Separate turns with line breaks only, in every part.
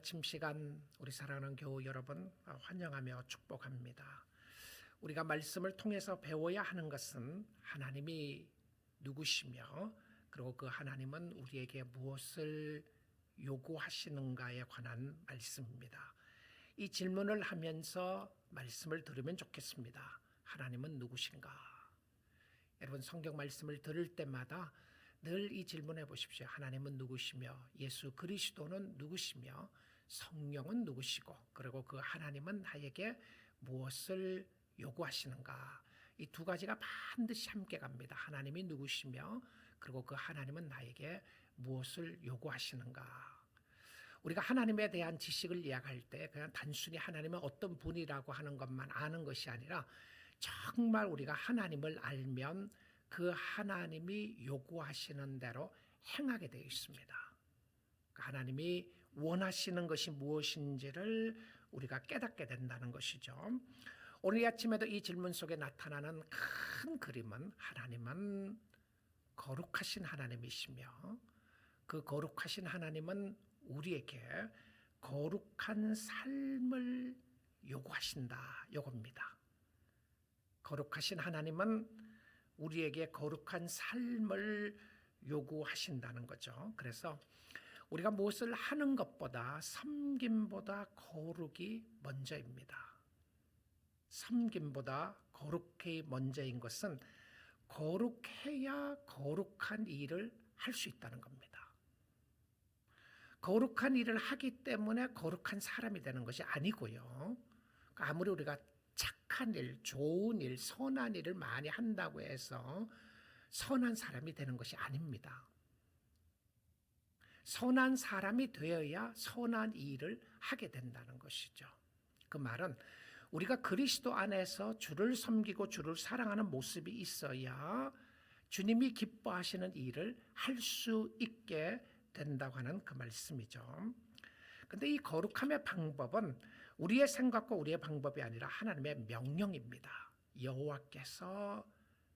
아침 시간 우리 사랑하는 교우 여러분 환영하며 축복합니다. 우리가 말씀을 통해서 배워야 하는 것은 하나님이 누구시며 그리고 그 하나님은 우리에게 무엇을 요구하시는가에 관한 말씀입니다. 이 질문을 하면서 말씀을 들으면 좋겠습니다. 하나님은 누구신가? 여러분 성경 말씀을 들을 때마다 늘 이 질문해 보십시오. 하나님은 누구시며 예수 그리스도는 누구시며 성령은 누구시고 그리고 그 하나님은 나에게 무엇을 요구하시는가? 이 두 가지가 반드시 함께 갑니다. 하나님이 누구시며 그리고 그 하나님은 나에게 무엇을 요구하시는가? 우리가 하나님에 대한 지식을 이야기할 때 그냥 단순히 하나님은 어떤 분이라고 하는 것만 아는 것이 아니라 정말 우리가 하나님을 알면 그 하나님이 요구하시는 대로 행하게 되어 있습니다. 하나님이 원하시는 것이 무엇인지를 우리가 깨닫게 된다는 것이죠. 오늘 아침에도 이 질문 속에 나타나는 큰 그림은 하나님은 거룩하신 하나님이시며 그 거룩하신 하나님은 우리에게 거룩한 삶을 요구하신다. 요겁니다. 거룩하신 하나님은 우리에게 거룩한 삶을 요구하신다는 거죠. 그래서 우리가 무엇을 하는 것보다 섬김보다 거룩이 먼저입니다. 섬김보다 거룩이 먼저인 것은 거룩해야 거룩한 일을 할 수 있다는 겁니다. 거룩한 일을 하기 때문에 거룩한 사람이 되는 것이 아니고요. 아무리 우리가 착한 일, 좋은 일, 선한 일을 많이 한다고 해서 선한 사람이 되는 것이 아닙니다. 선한 사람이 되어야 선한 일을 하게 된다는 것이죠. 그 말은 우리가 그리스도 안에서 주를 섬기고 주를 사랑하는 모습이 있어야 주님이 기뻐하시는 일을 할 수 있게 된다고 하는 그 말씀이죠. 근데 이 거룩함의 방법은 우리의 생각과 우리의 방법이 아니라 하나님의 명령입니다. 여호와께서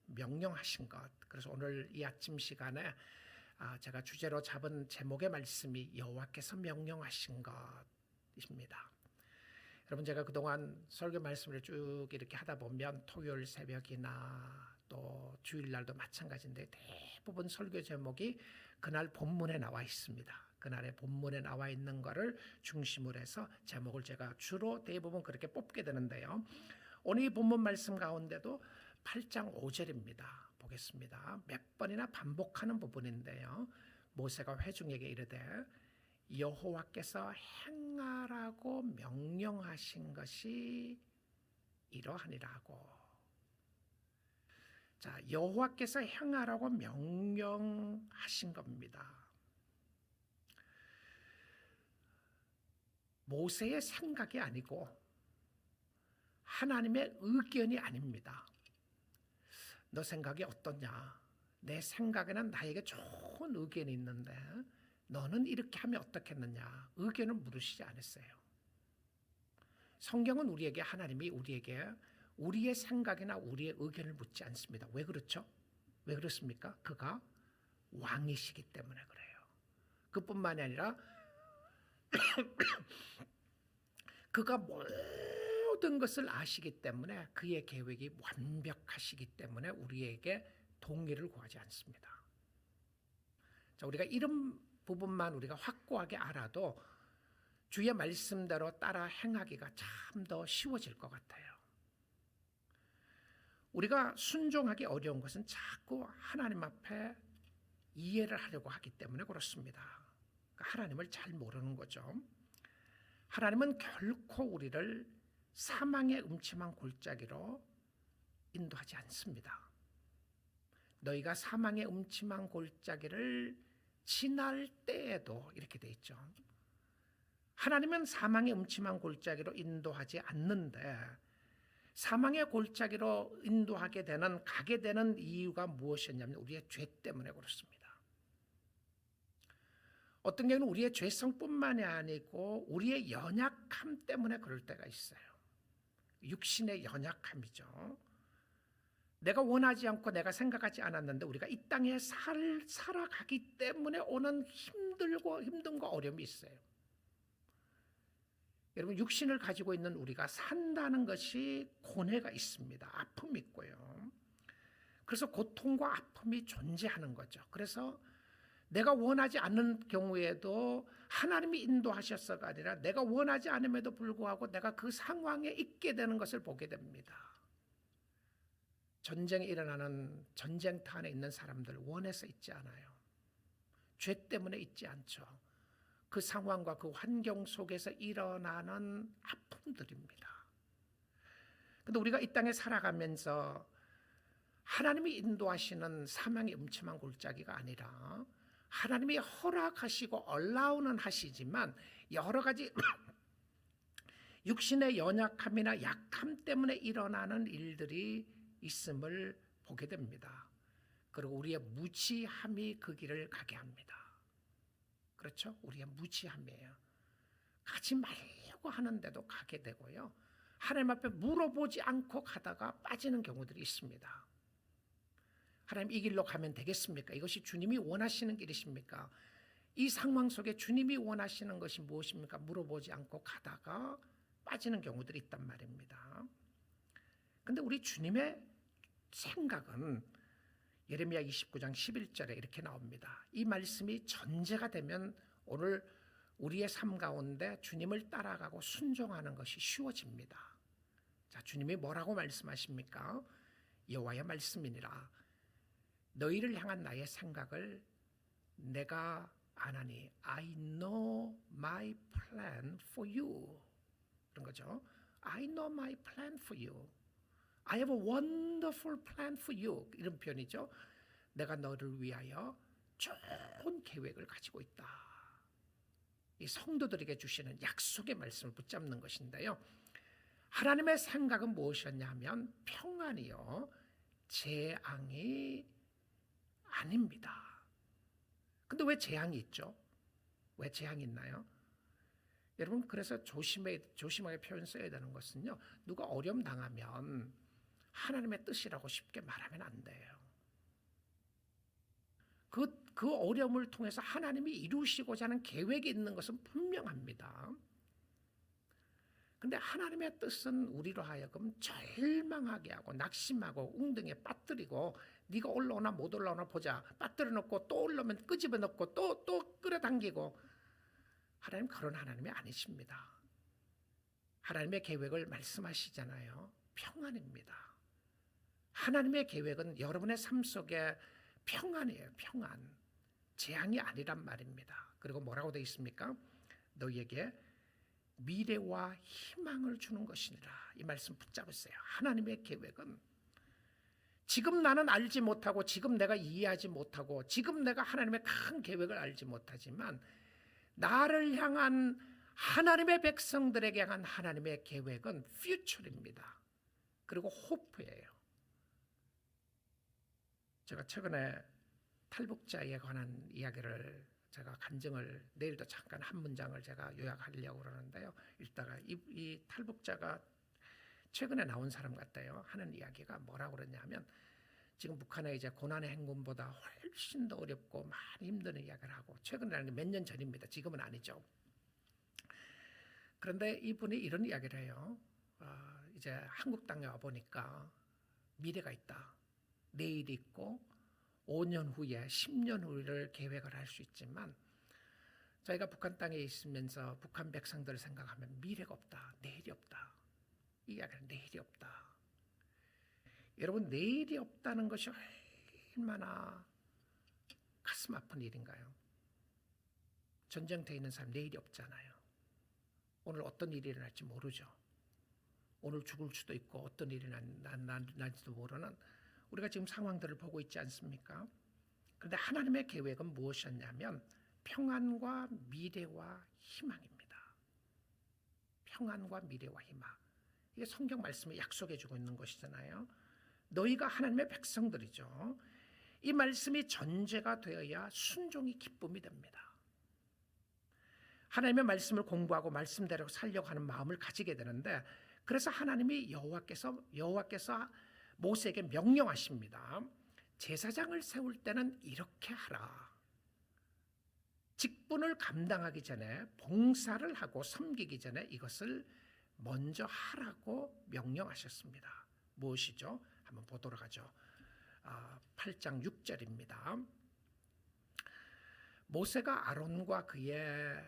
명령하신 것. 그래서 오늘 이 아침 시간에 제가 주제로 잡은 제목의 말씀이 여호와께서 명령하신 것입니다. 여러분 제가 그동안 설교 말씀을 쭉 이렇게 하다 보면 토요일 새벽이나 또 주일날도 마찬가지인데 대부분 설교 제목이 그날 본문에 나와 있습니다. 그날의 본문에 나와 있는 것을 중심으로 해서 제목을 제가 주로 대부분 그렇게 뽑게 되는데요. 오늘 이 본문 말씀 가운데도 8장 5절입니다. 보겠습니다. 몇 번이나 반복하는 부분인데요. 모세가 회중에게 이르되 여호와께서 행하라고 명령하신 것이 이러하니라고. 자, 여호와께서 행하라고 명령하신 겁니다. 모세의 생각이 아니고 하나님의 의견이 아닙니다. 너 생각이 어떠냐? 내 생각에는 나에게 좋은 의견이 있는데 너는 이렇게 하면 어떻겠느냐? 의견을 물으시지 않았어요. 성경은 우리에게 하나님이 우리에게 우리의 생각이나 우리의 의견을 묻지 않습니다. 왜 그렇죠? 왜 그렇습니까? 그가 왕이시기 때문에 그래요. 그뿐만이 아니라 그가 모든 것을 아시기 때문에 그의 계획이 완벽하시기 때문에 우리에게 동의를 구하지 않습니다. 자, 우리가 이런 부분만 우리가 확고하게 알아도 주의 말씀대로 따라 행하기가 참 더 쉬워질 것 같아요. 우리가 순종하기 어려운 것은 자꾸 하나님 앞에 이해를 하려고 하기 때문에 그렇습니다. 하나님을 잘 모르는 거죠. 하나님은 결코 우리를 사망의 음침한 골짜기로 인도하지 않습니다. 너희가 사망의 음침한 골짜기를 지날 때에도 이렇게 돼 있죠. 하나님은 사망의 음침한 골짜기로 인도하지 않는데 사망의 골짜기로 인도하게 되는 가게 되는 이유가 무엇이었냐면 우리의 죄 때문에 그렇습니다. 어떤 경우는 우리의 죄성뿐만이 아니고 우리의 연약함 때문에 그럴 때가 있어요. 육신의 연약함이죠. 내가 원하지 않고 내가 생각하지 않았는데 우리가 이 땅에 살아가기 때문에 오는 힘들고 힘듦과 어려움이 있어요. 여러분, 육신을 가지고 있는 우리가 산다는 것이 고뇌가 있습니다. 아픔이 있고요. 그래서 고통과 아픔이 존재하는 거죠. 그래서 내가 원하지 않는 경우에도 하나님이 인도하셨어가 아니라 내가 원하지 않음에도 불구하고 내가 그 상황에 있게 되는 것을 보게 됩니다. 전쟁이 일어나는 전쟁터 안에 있는 사람들 원해서 있지 않아요. 죄 때문에 있지 않죠. 그 상황과 그 환경 속에서 일어나는 아픔들입니다. 근데 우리가 이 땅에 살아가면서 하나님이 인도하시는 사망의 음침한 골짜기가 아니라 하나님이 허락하시고 얼라우는 하시지만 여러 가지 육신의 연약함이나 약함 때문에 일어나는 일들이 있음을 보게 됩니다. 그리고 우리의 무지함이 그 길을 가게 합니다. 그렇죠? 우리의 무지함이에요. 가지 말려고 하는데도 가게 되고요. 하나님 앞에 물어보지 않고 가다가 빠지는 경우들이 있습니다. 하나님, 이 길로 가면 되겠습니까? 이것이 주님이 원하시는 길이십니까? 이 상황 속에 주님이 원하시는 것이 무엇입니까? 물어보지 않고 가다가 빠지는 경우들이 있단 말입니다. 그런데 우리 주님의 생각은 예레미야 29장 11절에 이렇게 나옵니다. 이 말씀이 전제가 되면 오늘 우리의 삶 가운데 주님을 따라가고 순종하는 것이 쉬워집니다. 자, 주님이 뭐라고 말씀하십니까? 여호와의 말씀이니라. 너희를 향한 나의 생각을 내가 아나니. I know my plan for you. 그런 거죠. I know my plan for you. I have a wonderful plan for you. 이런 표현이죠. 내가 너를 위하여 좋은 계획을 가지고 있다. 이 성도들에게 주시는 약속의 말씀을 붙잡는 것인데요. 하나님의 생각은 무엇이었냐 하면 평안이요 재앙이 아닙니다. 근데 왜 재앙이 있죠? 왜 재앙이 있나요? 여러분, 그래서 조심하게 표현 써야 되는 것은요, 누가 어려움 당하면 하나님의 뜻이라고 쉽게 말하면 안 돼요. 그 어려움을 통해서 하나님이 이루시고자 하는 계획이 있는 것은 분명합니다. 근데 하나님의 뜻은 우리로 하여금 절망하게 하고 낙심하고 웅덩이에 빠뜨리고 네가 올라오나 못 올라오나 보자, 빠뜨려 놓고 또 올라오면 끄집어 놓고 또 끌어당기고, 하나님 그런 하나님이 아니십니다. 하나님의 계획을 말씀하시잖아요. 평안입니다. 하나님의 계획은 여러분의 삶 속에 평안이에요. 평안. 재앙이 아니란 말입니다. 그리고 뭐라고 되어 있습니까? 너희에게 미래와 희망을 주는 것이니라. 이 말씀 붙잡으세요. 하나님의 계획은 지금 나는 알지 못하고 지금 내가 이해하지 못하고 지금 내가 하나님의 큰 계획을 알지 못하지만 나를 향한 하나님의 백성들에게 향한 하나님의 계획은 퓨처입니다. 그리고 호프예요. 제가 최근에 탈북자에 관한 이야기를 제가 간증을 내일도 잠깐 한 문장을 제가 요약하려고 그러는데요. 읽다가 이 탈북자가 최근에 나온 사람 같아요. 하는 이야기가 뭐라고 그러냐면 지금 북한의 이제 고난의 행군보다 훨씬 더 어렵고 많이 힘든 이야기를 하고, 최근에는 몇 년 전입니다. 지금은 아니죠. 그런데 이분이 이런 이야기를 해요. 이제 한국 땅에 와 보니까 미래가 있다. 내일이 있고 5년 후에 10년 후를 계획을 할 수 있지만 저희가 북한 땅에 있으면서 북한 백성들을 생각하면 미래가 없다. 내일이 없다. 이 이야기는 내일이 없다. 여러분, 내일이 없다는 것이 얼마나 가슴 아픈 일인가요? 전쟁터에 있는 사람 내일이 없잖아요. 오늘 어떤 일이 일어날지 모르죠. 오늘 죽을 수도 있고 어떤 일이 날지도 모르는 우리가 지금 상황들을 보고 있지 않습니까? 그런데 하나님의 계획은 무엇이었냐면 평안과 미래와 희망입니다. 평안과 미래와 희망. 이게 성경 말씀이 약속해 주고 있는 것이잖아요. 너희가 하나님의 백성들이죠. 이 말씀이 전제가 되어야 순종이 기쁨이 됩니다. 하나님의 말씀을 공부하고 말씀대로 살려고 하는 마음을 가지게 되는데, 그래서 하나님이 여호와께서 모세에게 명령하십니다. 제사장을 세울 때는 이렇게 하라. 직분을 감당하기 전에, 봉사를 하고 섬기기 전에 이것을 먼저 하라고 명령하셨습니다. 무엇이죠? 한번 보도록 하죠. 8장 6절입니다. 모세가 아론과 그의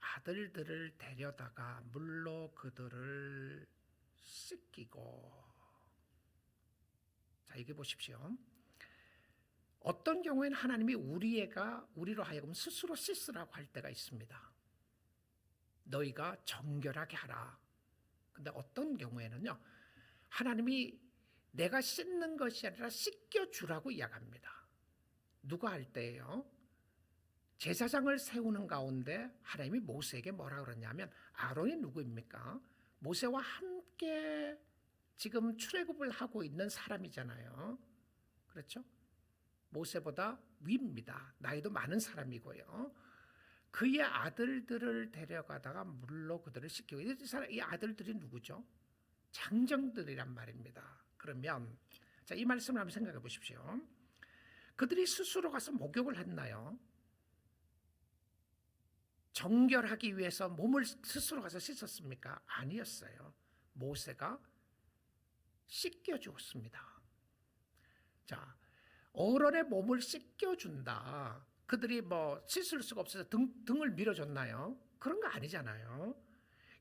아들들을 데려다가 물로 그들을 씻기고. 자, 여기 보십시오. 어떤 경우에는 하나님이 우리로 하여금 스스로 씻으라고 할 때가 있습니다. 너희가 정결하게 하라. 근데 어떤 경우에는요, 하나님이 내가 씻는 것이 아니라 씻겨주라고 이야기합니다. 누가 할 때예요? 제사장을 세우는 가운데 하나님이 모세에게 뭐라 그러냐면, 아론이 누구입니까? 모세와 함께 지금 출애굽을 하고 있는 사람이잖아요. 그렇죠? 모세보다 위입니다. 나이도 많은 사람이고요. 그의 아들들을 데려가다가 물로 그들을 씻기고. 이 아들들이 누구죠? 장정들이란 말입니다. 그러면 자, 이 말씀을 한번 생각해 보십시오. 그들이 스스로 가서 목욕을 했나요? 정결하기 위해서 몸을 스스로 가서 씻었습니까? 아니었어요. 모세가 씻겨주었습니다. 자, 어른의 몸을 씻겨준다. 그들이 씻을 수가 없어서 등을 밀어줬나요? 그런 거 아니잖아요.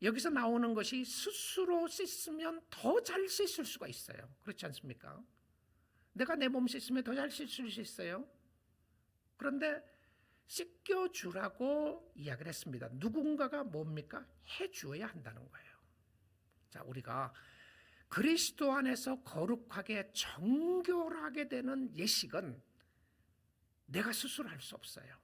여기서 나오는 것이 스스로 씻으면 더 잘 씻을 수가 있어요. 그렇지 않습니까? 내가 내 몸 씻으면 더 잘 씻을 수 있어요. 그런데 씻겨주라고 이야기를 했습니다. 누군가가 뭡니까? 해주어야 한다는 거예요. 자, 우리가 그리스도 안에서 거룩하게 정결하게 되는 예식은 내가 스스로 할 수 없어요.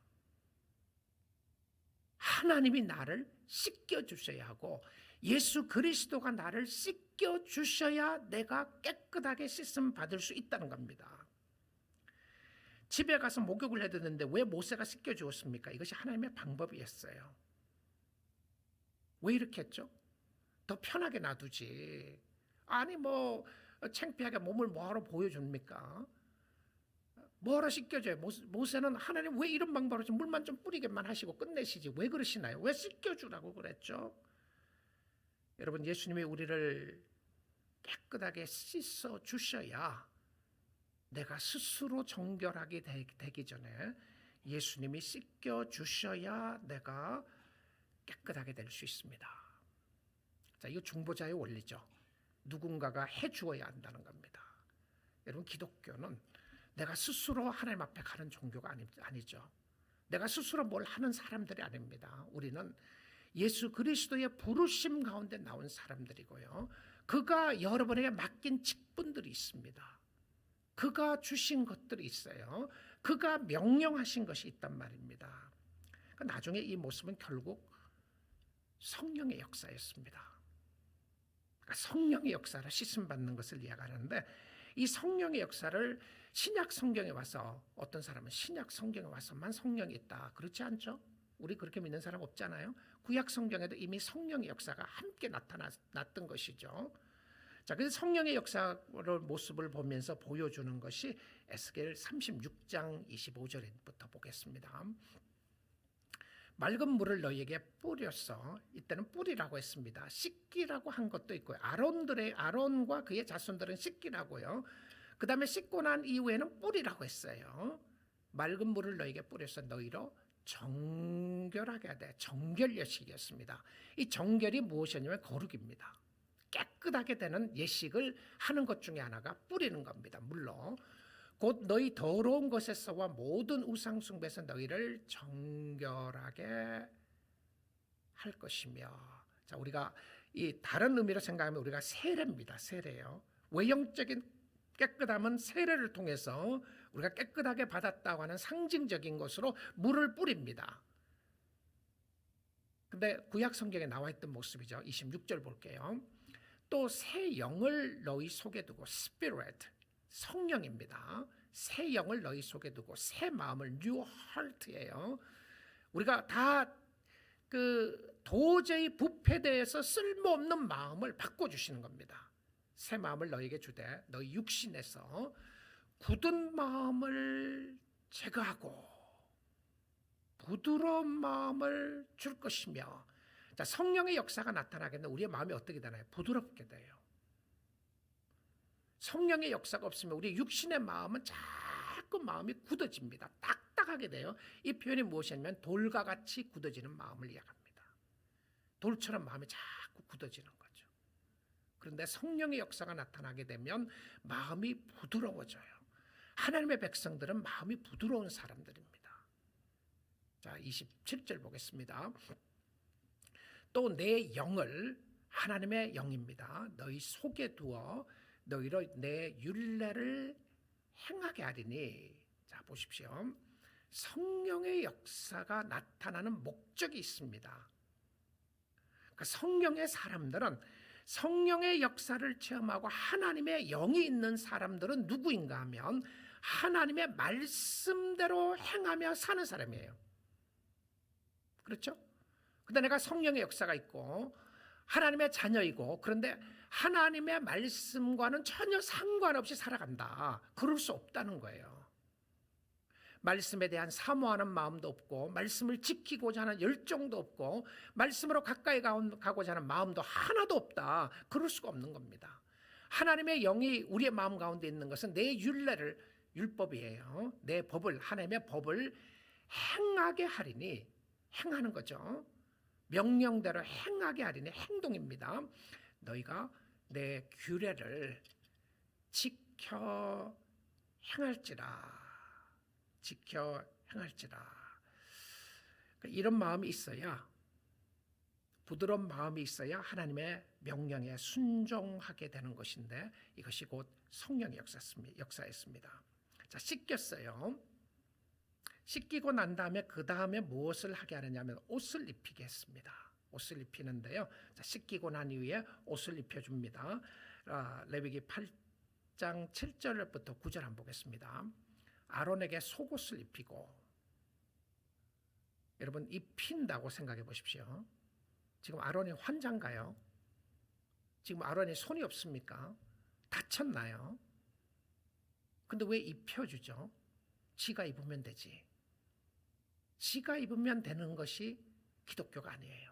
하나님이 나를 씻겨주셔야 하고, 예수 그리스도가 나를 씻겨주셔야 내가 깨끗하게 씻음 받을 수 있다는 겁니다. 집에 가서 목욕을 해야 되는데 왜 모세가 씻겨주었습니까? 이것이 하나님의 방법이었어요. 왜 이렇게 했죠? 더 편하게 놔두지. 아니 창피하게 몸을 뭐하러 보여줍니까? 뭐하러 씻겨줘요? 모세는 하나님 왜 이런 방법으로 물만 좀 뿌리게만 하시고 끝내시지 왜 그러시나요? 왜 씻겨주라고 그랬죠? 여러분, 예수님이 우리를 깨끗하게 씻어 주셔야 내가 스스로 정결하게 되기 전에 예수님이 씻겨 주셔야 내가 깨끗하게 될 수 있습니다. 자, 이거 중보자의 원리죠. 누군가가 해주어야 한다는 겁니다. 여러분, 기독교는 내가 스스로 하나님 앞에 가는 종교가 아니죠. 내가 스스로 뭘 하는 사람들이 아닙니다. 우리는 예수 그리스도의 부르심 가운데 나온 사람들이고요. 그가 여러분에게 맡긴 직분들이 있습니다. 그가 주신 것들이 있어요. 그가 명령하신 것이 있단 말입니다. 나중에 이 모습은 결국 성령의 역사였습니다. 성령의 역사로 씻음 받는 것을 이야기하는데, 이 성령의 역사를 신약 성경에 와서, 어떤 사람은 신약 성경에 와서만 성령이 있다, 그렇지 않죠? 우리 그렇게 믿는 사람 없잖아요. 구약 성경에도 이미 성령의 역사가 함께 나타났던 것이죠. 자, 그래서 성령의 역사의 모습을 보면서 보여주는 것이 에스겔 36장 25절부터 보겠습니다. 맑은 물을 너희에게 뿌려서, 이때는 뿌리라고 했습니다. 씻기라고 한 것도 있고요. 아론과 그의 자손들은 씻기라고요. 그 다음에 씻고 난 이후에는 뿌리라고 했어요. 맑은 물을 너희에게 뿌려서 너희로 정결하게 하되, 정결 예식이었습니다. 이 정결이 무엇이냐면 거룩입니다. 깨끗하게 되는 예식을 하는 것 중에 하나가 뿌리는 겁니다. 물로 곧 너희 더러운 것에서와 모든 우상 숭배에서 너희를 정결하게 할 것이며. 자, 우리가 이 다른 의미로 생각하면 우리가 세례입니다. 세례요. 외형적인 깨끗함은 세례를 통해서 우리가 깨끗하게 받았다고 하는 상징적인 것으로 물을 뿌립니다. 근데 구약 성경에 나와 있던 모습이죠. 26절 볼게요. 또 새 영을 너희 속에 두고, Spirit, 성령입니다. 새 영을 너희 속에 두고, 새 마음을, New Heart예요. 우리가 다 도저히 부패되어서 쓸모없는 마음을 바꿔주시는 겁니다. 새 마음을 너희에게 주되 너희 육신에서 굳은 마음을 제거하고, 부드러운 마음을 줄 것이며, 자, 성령의 역사가 나타나게 되면 우리의 마음이 어떻게 되나요? 부드럽게 돼요. 성령의 역사가 없으면 우리 육신의 마음은 자꾸 마음이 굳어집니다. 딱딱하게 돼요. 이 표현이 무엇이냐면 돌과 같이 굳어지는 마음을 이야기합니다. 돌처럼 마음이 자꾸 굳어지는 거죠. 그런데 성령의 역사가 나타나게 되면 마음이 부드러워져요. 하나님의 백성들은 마음이 부드러운 사람들입니다. 자, 27절 보겠습니다. 또 내 영을, 하나님의 영입니다, 너희 속에 두어 너희로 내 율례를 행하게 하리니. 자, 보십시오. 성령의 역사가 나타나는 목적이 있습니다. 그러니까 성령의 사람들은, 성령의 역사를 체험하고 하나님의 영이 있는 사람들은 누구인가 하면 하나님의 말씀대로 행하며 사는 사람이에요. 그렇죠? 근데 내가 성령의 역사가 있고 하나님의 자녀이고, 그런데 하나님의 말씀과는 전혀 상관없이 살아간다. 그럴 수 없다는 거예요. 말씀에 대한 사모하는 마음도 없고, 말씀을 지키고자 하는 열정도 없고, 말씀으로 가까이 가고자 하는 마음도 하나도 없다. 그럴 수가 없는 겁니다. 하나님의 영이 우리의 마음 가운데 있는 것은 내 율례를, 율법이에요. 내 법을, 하나님의 법을 행하게 하리니, 행하는 거죠. 명령대로 행하게 하리니, 행동입니다. 너희가 내 규례를 지켜 행할지라. 지켜 행할지라. 이런 마음이 있어야, 부드러운 마음이 있어야 하나님의 명령에 순종하게 되는 것인데, 이것이 곧 성령의 역사였습니다. 자, 씻겼어요. 씻기고 난 다음에 그 다음에 무엇을 하게 하느냐면 옷을 입히게 했습니다. 옷을 입히는데요. 자, 씻기고 난 이후에 옷을 입혀줍니다. 레위기 8장 7절부터 9절 한번 보겠습니다. 아론에게 속옷을 입히고, 여러분, 입힌다고 생각해 보십시오. 지금 아론이 환장가요? 지금 아론이 손이 없습니까? 다쳤나요? 근데 왜 입혀주죠? 지가 입으면 되지. 지가 입으면 되는 것이 기독교가 아니에요.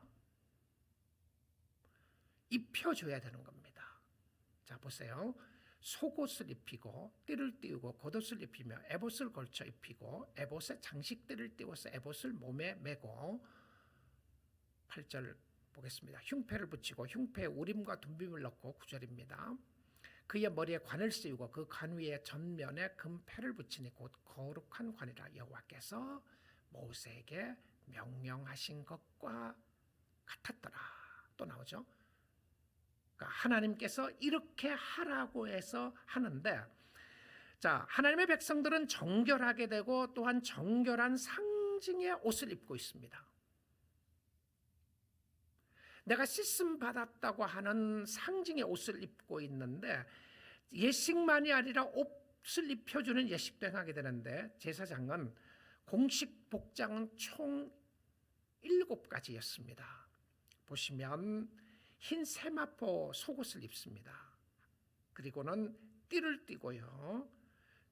입혀줘야 되는 겁니다. 자, 보세요. 속옷을 입히고 띠를 띄우고 겉옷을 입히며 에봇을 걸쳐 입히고 에봇에 장식들을 띄워서 에봇을 몸에 메고, 8절 보겠습니다. 흉패를 붙이고 흉패에 우림과 둠빔을 넣고, 9절입니다. 그의 머리에 관을 씌우고 그 관 위에 전면에 금패를 붙이니 곧 거룩한 관이라 여호와께서 모세에게 명령하신 것과 같았더라. 또 나오죠. 그러니까 하나님께서 이렇게 하라고 해서 하는데, 자, 하나님의 백성들은 정결하게 되고 또한 정결한 상징의 옷을 입고 있습니다. 내가 씻음 받았다고 하는 상징의 옷을 입고 있는데, 예식만이 아니라 옷을 입혀주는 예식도 행하게 되는데, 제사장은 공식 복장은 총 7가지였습니다. 보시면 흰 세마포 속옷을 입습니다. 그리고는 띠를 띠고요,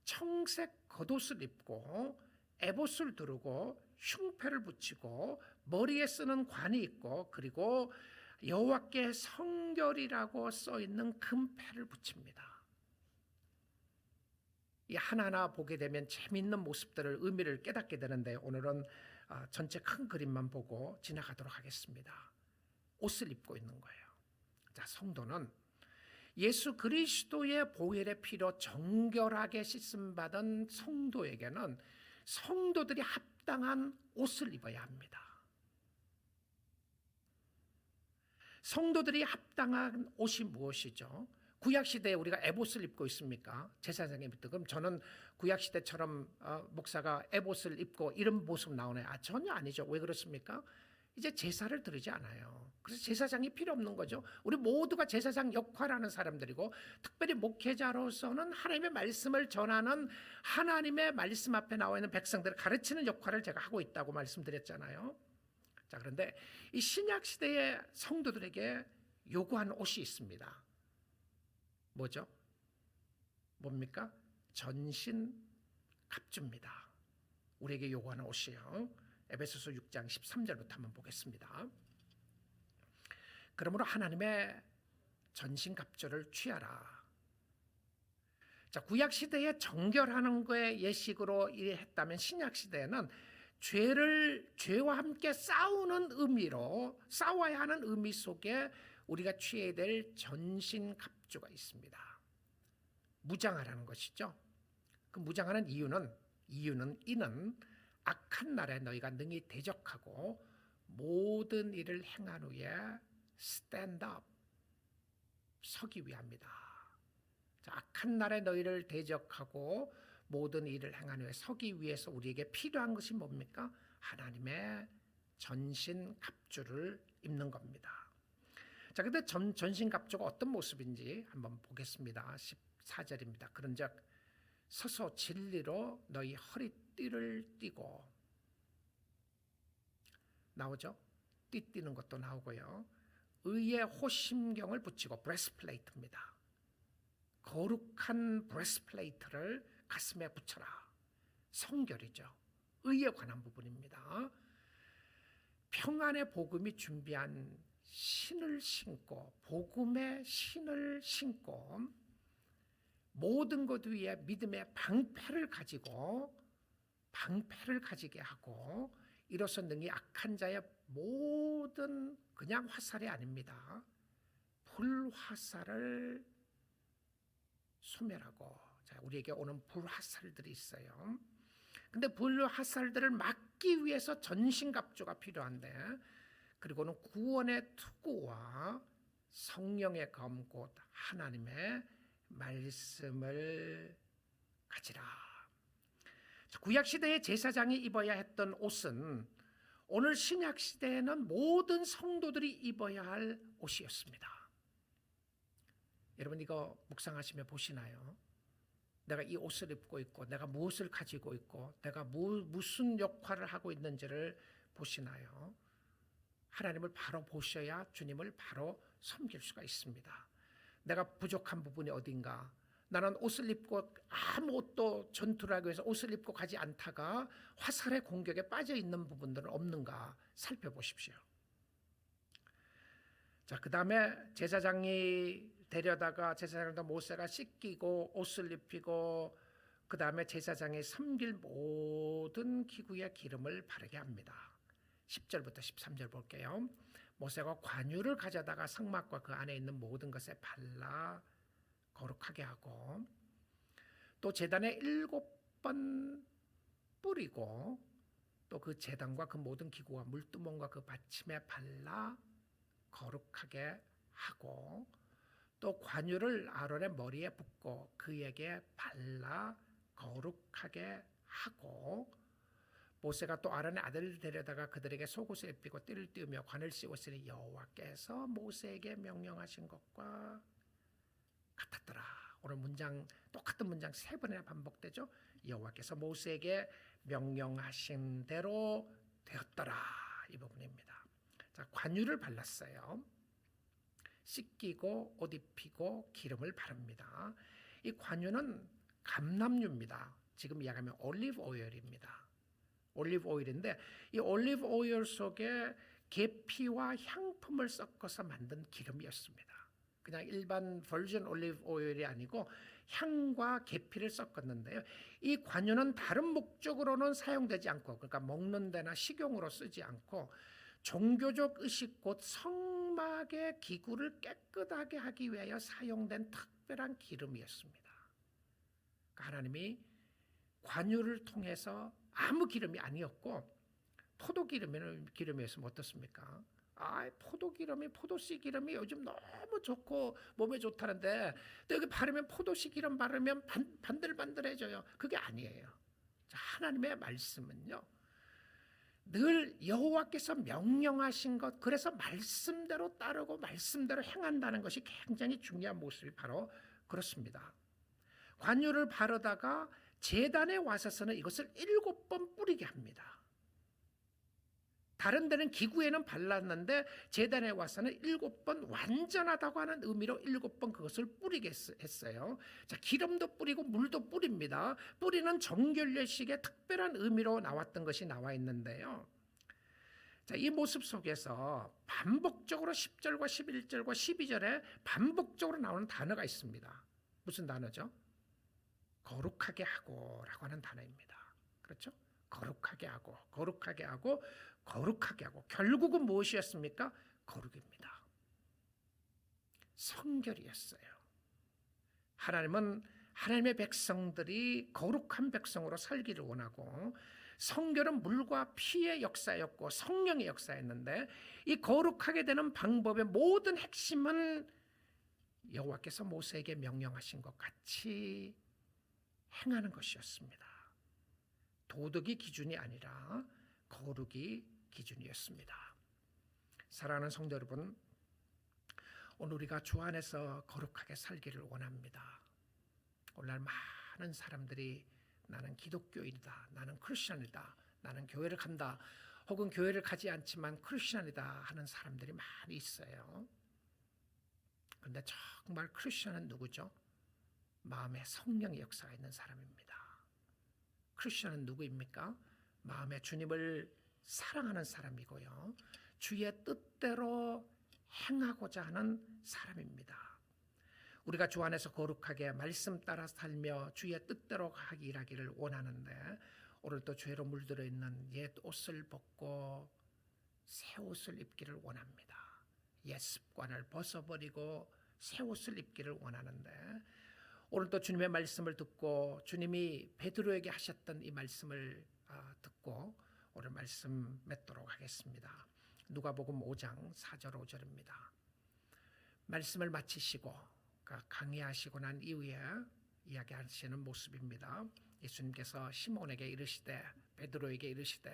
청색 겉옷을 입고 에봇을 두르고 흉패를 붙이고 머리에 쓰는 관이 있고, 그리고 여호와께 성결이라고 써 있는 금패를 붙입니다. 이 하나하나 보게 되면 재미있는 모습들을, 의미를 깨닫게 되는데, 오늘은 전체 큰 그림만 보고 지나가도록 하겠습니다. 옷을 입고 있는 거예요. 자, 성도는 예수 그리스도의 보혈의 피로 정결하게 씻음 받은 성도에게는 성도들이 합당한 옷을 입어야 합니다. 성도들이 합당한 옷이 무엇이죠? 구약시대에 우리가 에봇을 입고 있습니까? 제사장이 입던. 그럼 저는 구약시대처럼 목사가 에봇을 입고 이런 모습 나오나요? 전혀 아니죠. 왜 그렇습니까? 이제 제사를 드리지 않아요. 그래서 제사장이 필요 없는 거죠. 우리 모두가 제사장 역할하는 사람들이고, 특별히 목회자로서는 하나님의 말씀을 전하는, 하나님의 말씀 앞에 나와 있는 백성들을 가르치는 역할을 제가 하고 있다고 말씀드렸잖아요. 자, 그런데 이 신약 시대의 성도들에게 요구하는 옷이 있습니다. 뭐죠? 뭡니까? 전신 갑주입니다. 우리에게 요구하는 옷이요. 에베소서 6장 13절부터 한번 보겠습니다. 그러므로 하나님의 전신갑주를 취하라. 자, 구약 시대에 정결하는 거에 예식으로 했다면 신약 시대에는 죄와 함께 싸우는 의미로, 싸워야 하는 의미 속에 우리가 취해야 될 전신갑주가 있습니다. 무장하라는 것이죠. 그 무장하는 이는 악한 날에 너희가 능히 대적하고 모든 일을 행한 후에 stand up, 서기 위함이다. 자, 악한 날에 너희를 대적하고 모든 일을 행한 후에 서기 위해서 우리에게 필요한 것이 뭡니까? 하나님의 전신갑주를 입는 겁니다. 자, 근데 전신갑주가 어떤 모습인지 한번 보겠습니다. 14절입니다. 그런즉 서서 진리로 너희 허리띠를 띠고, 나오죠? 띠띠는 것도 나오고요. 의의 호심경을 붙이고, 브레스플레이트입니다. 거룩한 브레스플레이트를 가슴에 붙여라. 성결이죠. 의에 관한 부분입니다. 평안의 복음이 준비한 신을 신고, 복음의 신을 신고, 모든 것 위에 믿음의 방패를 가지게 하고, 이로써 능히 악한 자의 모든, 그냥 화살이 아닙니다, 불화살을 소멸하고. 자, 우리에게 오는 불화살들이 있어요. 근데 불화살들을 막기 위해서 전신갑주가 필요한데, 그리고는 구원의 투구와 성령의 검 곧 하나님의 말씀을 가지라. 구약 시대의 제사장이 입어야 했던 옷은 오늘 신약 시대에는 모든 성도들이 입어야 할 옷이었습니다. 여러분, 이거 묵상하시며 보시나요? 내가 이 옷을 입고 있고, 내가 무엇을 가지고 있고, 내가 무슨 역할을 하고 있는지를 보시나요? 하나님을 바로 보셔야 주님을 바로 섬길 수가 있습니다. 내가 부족한 부분이 어딘가, 나는 옷을 입고 아무것도 전투를 하기 위해서 옷을 입고 가지 않다가 화살의 공격에 빠져 있는 부분들은 없는가 살펴보십시오. 자, 그 다음에 제사장이 데려다가 제사장도 모세가 씻기고 옷을 입히고, 그 다음에 제사장이 섬길 모든 기구에 기름을 바르게 합니다. 10절부터 13절 볼게요. 모세가 관유를 가져다가 성막과 그 안에 있는 모든 것에 발라 거룩하게 하고, 또 제단에 7번 뿌리고, 또 그 제단과 그 모든 기구와 물두멍과 그 받침에 발라 거룩하게 하고, 또 관유를 아론의 머리에 붓고 그에게 발라 거룩하게 하고, 모세가 또 아론의 아들을 데려다가 그들에게 속옷을 입히고 띠를 띄우며 관을 씌웠으니 여호와께서 모세에게 명령하신 것과 같았더라. 오늘 문장, 똑같은 문장 3번이나 반복되죠. 여호와께서 모세에게 명령하신 대로 되었더라, 이 부분입니다. 자, 관유를 발랐어요. 씻기고 옷 입히고 기름을 바릅니다. 이 관유는 감람유입니다. 지금 이야기하면 올리브 오일입니다. 올리브 오일인데, 이 올리브 오일 속에 계피와 향품을 섞어서 만든 기름이었습니다. 그냥 일반 버진 올리브 오일이 아니고 향과 계피를 섞었는데요. 이 관유는 다른 목적으로는 사용되지 않고, 그러니까 먹는 데나 식용으로 쓰지 않고 종교적 의식 곧 성막의 기구를 깨끗하게 하기 위하여 사용된 특별한 기름이었습니다. 그러니까 하나님이 관유를 통해서, 아무 기름이 아니었고 포도기름이었으면 어떻습니까? 포도기름이, 포도씨 기름이 요즘 너무 좋고 몸에 좋다는데, 또 여기 바르면 포도씨 기름 바르면 반들반들해져요. 그게 아니에요. 자, 하나님의 말씀은요, 늘 여호와께서 명령하신 것, 그래서 말씀대로 따르고 말씀대로 행한다는 것이 굉장히 중요한 모습이 바로 그렇습니다. 관유를 바르다가 제단에 와서는 이것을 7번 뿌리게 합니다. 다른 데는 기구에는 발랐는데 제단에 와서는 7번 완전하다고 하는 의미로 7번 그것을 뿌리게 했어요. 자, 기름도 뿌리고 물도 뿌립니다. 뿌리는 정결례식의 특별한 의미로 나왔던 것이 나와 있는데요. 자, 이 모습 속에서 반복적으로 10절과 11절과 12절에 반복적으로 나오는 단어가 있습니다. 무슨 단어죠? 거룩하게 하고라고 하는 단어입니다. 그렇죠? 거룩하게 하고, 거룩하게 하고, 거룩하게 하고. 결국은 무엇이었습니까? 거룩입니다. 성결이었어요. 하나님은 하나님의 백성들이 거룩한 백성으로 살기를 원하고, 성결은 물과 피의 역사였고 성령의 역사였는데, 이 거룩하게 되는 방법의 모든 핵심은 여호와께서 모세에게 명령하신 것 같이 행하는 것이었습니다. 도덕이 기준이 아니라 거룩이 기준이었습니다. 사랑하는 성도 여러분, 오늘 우리가 주 안에서 거룩하게 살기를 원합니다. 오늘날 많은 사람들이 나는 기독교인이다, 나는 크리스천이다, 나는 교회를 간다, 혹은 교회를 가지 않지만 크리스천이다 하는 사람들이 많이 있어요. 그런데 정말 크리스천은 누구죠? 마음에 성령의 역사가 있는 사람입니다. 크리스천은 누구입니까? 마음에 주님을 사랑하는 사람이고요, 주의 뜻대로 행하고자 하는 사람입니다. 우리가 주 안에서 거룩하게 말씀 따라 살며 주의 뜻대로 일하기를 원하는데, 오늘도 죄로 물들어 있는 옛 옷을 벗고 새 옷을 입기를 원합니다. 옛 습관을 벗어버리고 새 옷을 입기를 원하는데, 오늘도 주님의 말씀을 듣고 주님이 베드로에게 하셨던 이 말씀을 듣고 오늘 말씀 맺도록 하겠습니다. 누가복음 5장 4절 5절입니다. 말씀을 마치시고 강의하시고 난 이후에 이야기하시는 모습입니다. 예수님께서 시몬에게 이르시되, 베드로에게 이르시되,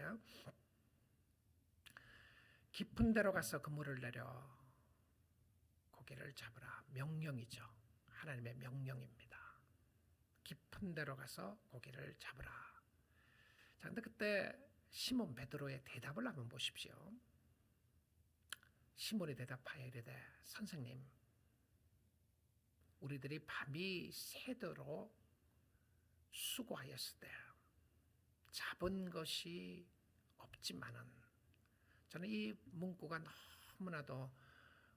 깊은 데로 가서 그물을 내려 고기를 잡으라. 명령이죠. 하나님의 명령입니다. 깊은 데로 가서 고기를 잡으라. 자, 근데 그때 시몬 베드로의 대답을 한번 보십시오. 시몬이 대답하여 이르되, 선생님, 우리들이 밤이 새도록 수고하였을 때 잡은 것이 없지만은, 저는 이 문구가 너무나도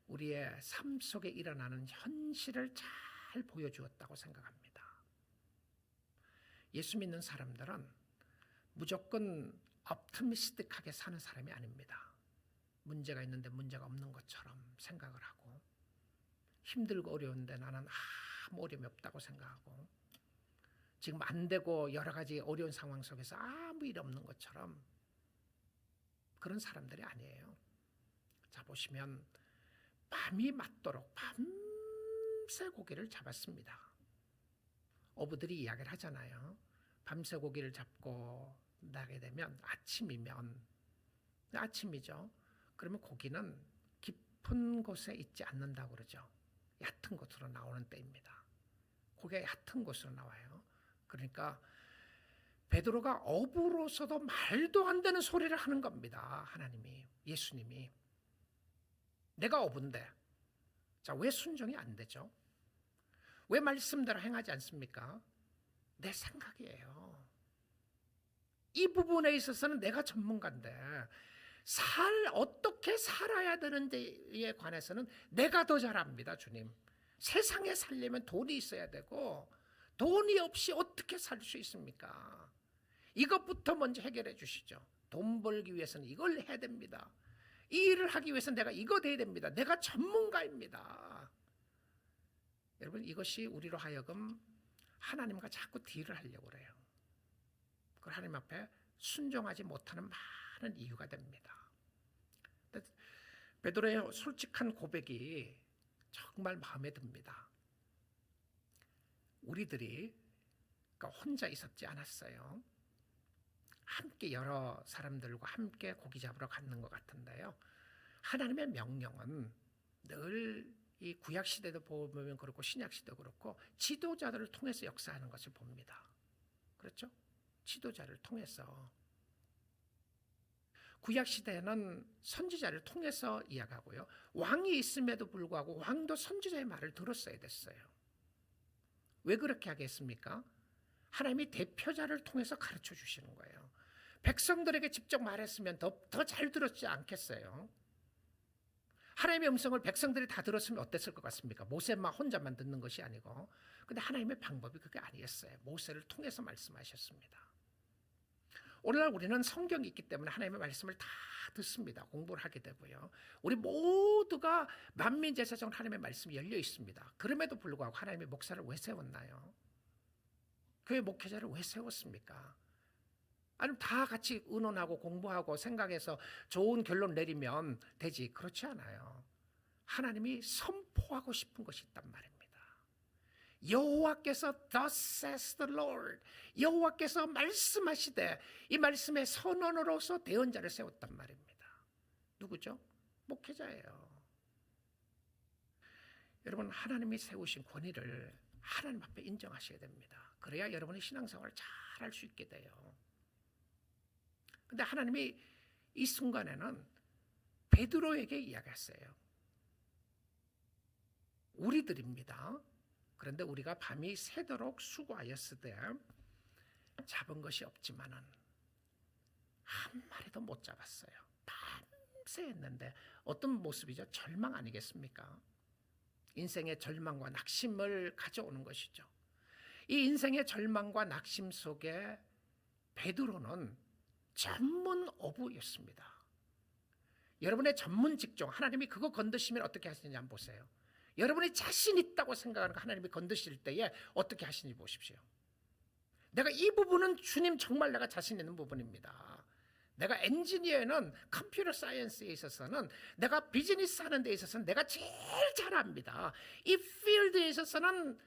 우리의 삶 속에 일어나는 현실을 잘 보여주었다고 생각합니다. 예수 믿는 사람들은 무조건 optimistic하게 사는 사람이 아닙니다. 문제가 있는데 문제가 없는 것처럼 생각을 하고, 힘들고 어려운데 나는 아무 어려움이 없다고 생각하고, 지금 안 되고 여러 가지 어려운 상황 속에서 아무 일 없는 것처럼 그런 사람들이 아니에요. 자, 보시면 밤이 맞도록 밤새 고기를 잡았습니다. 어부들이 이야기를 하잖아요. 밤새 고기를 잡고 나게 되면 아침이죠. 그러면 고기는 깊은 곳에 있지 않는다고 그러죠. 얕은 곳으로 나오는 때입니다. 고기가 얕은 곳으로 나와요. 그러니까 베드로가 어부로서도 말도 안 되는 소리를 하는 겁니다. 하나님이, 예수님이. 내가 어부인데, 자, 왜 순종이 안 되죠? 왜 말씀대로 행하지 않습니까? 내 생각이에요. 이 부분에 있어서는 내가 전문가인데, 어떻게 살아야 되는지에 관해서는 내가 더 잘 압니다, 주님. 세상에 살려면 돈이 있어야 되고, 돈이 없이 어떻게 살 수 있습니까? 이것부터 먼저 해결해 주시죠. 돈 벌기 위해서는 이걸 해야 됩니다. 이 일을 하기 위해서는 내가 이거 돼야 됩니다. 내가 전문가입니다. 여러분, 이것이 우리로 하여금 하나님과 자꾸 딜을 하려고 그래요. 그 하나님 앞에 순종하지 못하는 많은 이유가 됩니다. 베드로의 솔직한 고백이 정말 마음에 듭니다. 우리들이 혼자 있었지 않았어요. 함께 여러 사람들과 함께 고기 잡으러 갔는 것 같은데요. 하나님의 명령은 늘 이 구약 시대도 보면 그렇고 신약 시대도 그렇고 지도자들을 통해서 역사하는 것을 봅니다. 그렇죠? 지도자를 통해서. 구약 시대에는 선지자를 통해서 이야기하고요. 왕이 있음에도 불구하고 왕도 선지자의 말을 들었어야 됐어요. 왜 그렇게 하겠습니까? 하나님이 대표자를 통해서 가르쳐 주시는 거예요. 백성들에게 직접 말했으면 더 잘 들었지 않겠어요? 하나님의 음성을 백성들이 다 들었으면 어땠을 것 같습니까? 모세만 혼자만 듣는 것이 아니고. 근데 하나님의 방법이 그게 아니었어요. 모세를 통해서 말씀하셨습니다. 오늘날 우리는 성경이 있기 때문에 하나님의 말씀을 다 듣습니다. 공부를 하게 되고요. 우리 모두가 만민제사장으로 하나님의 말씀이 열려 있습니다. 그럼에도 불구하고 하나님의 목사를 왜 세웠나요? 교회 목회자를 왜 세웠습니까? 아니면 다 같이 의논하고 공부하고 생각해서 좋은 결론 내리면 되지. 그렇지 않아요. 하나님이 선포하고 싶은 것이 있단 말입니다. 여호와께서 Thus says the Lord, 여호와께서 말씀하시되, 이 말씀의 선언으로서 대언자를 세웠단 말입니다. 누구죠? 목회자예요. 여러분, 하나님이 세우신 권위를 하나님 앞에 인정하셔야 됩니다. 그래야 여러분이 신앙생활을 잘 할 수 있게 돼요. 근데 하나님이 이 순간에는 베드로에게 이야기했어요. 우리들입니다. 그런데 우리가 밤이 새도록 수고하였으되 잡은 것이 없지만은 한 마리도 못 잡았어요. 밤새 했는데 어떤 모습이죠? 절망 아니겠습니까? 인생의 절망과 낙심을 가져오는 것이죠. 이 인생의 절망과 낙심 속에 베드로는 전문 어부였습니다. 여러분의 전문 직종, 하나님이 그거 건드시면 어떻게 하시는지 한번 보세요. 여러분이 자신 있다고 생각하는 거 하나님이 건드실 때에 어떻게 하시는지 보십시오. 내가 이 부분은 주님 정말 내가 자신 있는 부분입니다. 내가 엔지니어는 컴퓨터 사이언스에 있어서는, 내가 비즈니스 하는 데 있어서는 내가 제일 잘합니다. 이 필드에 있어서는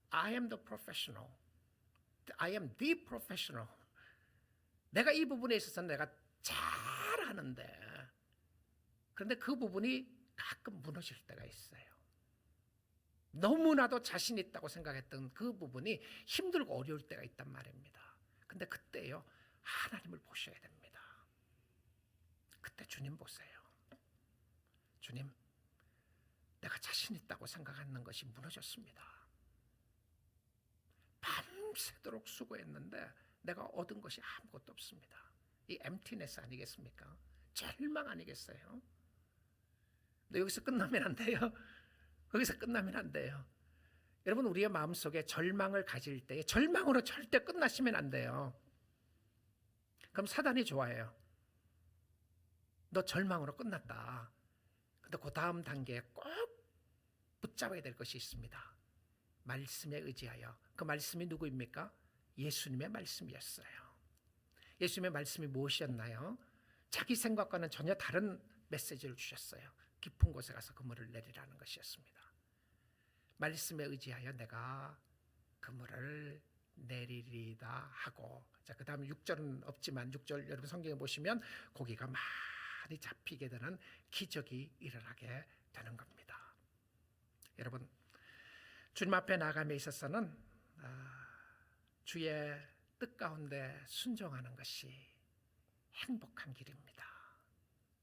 I am the professional. I am the professional. 내가 이 부분에 있어서는 내가 잘하는데, 그런데 그 부분이 가끔 무너질 때가 있어요. 너무나도 자신 있다고 생각했던 그 부분이 힘들고 어려울 때가 있단 말입니다. 근데 그때요, 하나님을 보셔야 됩니다. 그때 주님 보세요. 주님, 내가 자신 있다고 생각하는 것이 무너졌습니다. 밤새도록 수고했는데 내가 얻은 것이 아무것도 없습니다. 이 emptiness 아니겠습니까? 절망 아니겠어요? 근데 여기서 끝나면 안 돼요. 거기서 끝나면 안 돼요. 여러분, 우리의 마음속에 절망을 가질 때 절망으로 절대 끝나시면 안 돼요. 그럼 사단이 좋아해요. 너 절망으로 끝났다. 근데 그 다음 단계에 꼭 붙잡아야 될 것이 있습니다. 말씀에 의지하여. 그 말씀이 누구입니까? 예수님의 말씀이었어요. 예수님의 말씀이 무엇이었나요? 자기 생각과는 전혀 다른 메시지를 주셨어요. 깊은 곳에 가서 그물을 내리라는 것이었습니다. 말씀에 의지하여 내가 그물을 내리리다 하고, 자, 그 다음 6절은 없지만 6절 여러분 성경에 보시면 고기가 많이 잡히게 되는 기적이 일어나게 되는 겁니다. 여러분, 주님 앞에 나감에 있어서는 주의 뜻 가운데 순종하는 것이 행복한 길입니다.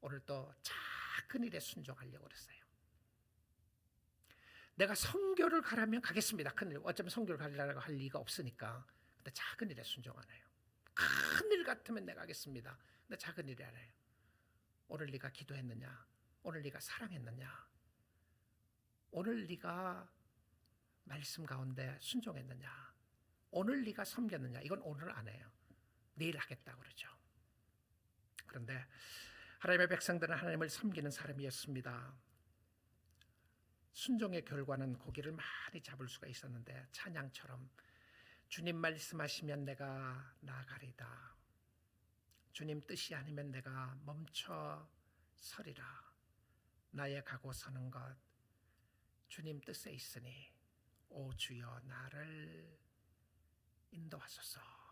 오늘 또 작은 일에 순종하려고 그랬어요. 내가 선교를 가라면 가겠습니다. 큰 일, 어쩌면 선교를 가려고 할 리가 없으니까. 근데 작은 일에 순종하네요. 큰 일 같으면 내가 하겠습니다. 근데 작은 일이 아니에요. 오늘 네가 기도했느냐? 오늘 네가 사랑했느냐? 오늘 네가 말씀 가운데 순종했느냐? 오늘 네가 섬겼느냐? 이건 오늘 안 해요. 내일 하겠다고 그러죠. 그런데 하나님의 백성들은 하나님을 섬기는 사람이었습니다. 순종의 결과는 고기를 많이 잡을 수가 있었는데, 찬양처럼 주님 말씀하시면 내가 나가리다. 주님 뜻이 아니면 내가 멈춰 서리라. 나의 가고 서는 것 주님 뜻에 있으니 오 주여 나를 인도하소서.